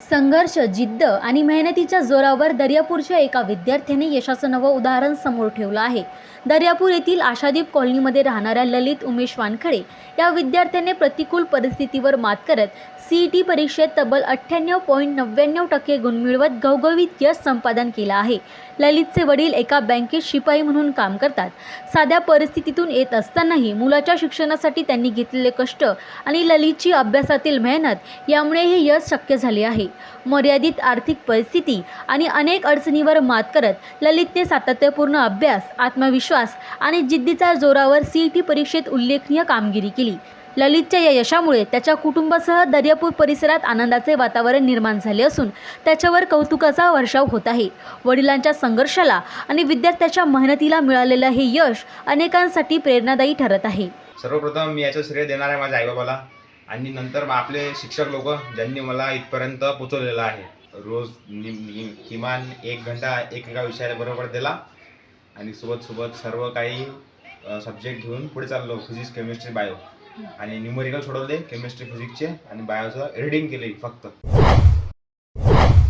संघर्ष, जिद्द आणि मेहनतीच्या जोरावर दर्यापूरच्या एका विद्यार्थ्याने यशाचं नवं उदाहरण समोर ठेवलं आहे. दर्यापूर येथील आशादीप कॉलनीमध्ये राहणाऱ्या ललित उमेश वानखडे या विद्यार्थ्याने प्रतिकूल परिस्थितीवर मात करत CET परीक्षेत तब्बल 98.99% गुण मिळवत घवघवीत यश संपादन केलं आहे. ललितचे वडील एका बँकेत शिपाई म्हणून काम करतात. साध्या परिस्थितीतून येत असतानाही मुलाच्या शिक्षणासाठी त्यांनी घेतलेले कष्ट आणि ललितची अभ्यासातील मेहनत यामुळे हे यश शक्य झाले आहे. मर्यादित आर्थिक परिस्थिती आणि अनेक अडचणींवर मात करत ललितने सातत्यपूर्ण अभ्यास, आत्मविश्वास आणि जिद्दीच्या जोरावर CET परीक्षेत उल्लेखनीय कामगिरी केली. ललितच्या या यशामुळे त्याच्या कुटुंबासह दर्यापूर परिसरात आनंदाचे वातावरण निर्माण झाले असून त्याच्यावर कौतुकाचा वर्षाव होत आहे. वडिलांच्या संघर्षाला आणि विद्यार्थ्याच्या मेहनतीला मिळालेलं हे यश अनेकांसाठी प्रेरणादायी ठरत आहे. सर्वप्रथम मी याचं श्रेय देणार आहे माझ्या आईबाबाला आणि नंतर आपले शिक्षक लोक ज्यांनी मला इथपर्यंत पोहोचवलेलं आहे. रोज किमान 1 घंटा एका विषयाला बरोबर दिला आणि सोबत सर्व काही सब्जेक्ट घेऊन पुढे चाललो. फिजिक्स, केमिस्ट्री, बायो आणि न्यूमेरिकल सोडवले, केमिस्ट्री, फिजिक्सचे आणि बायोचं रीडिंग केले फक्त.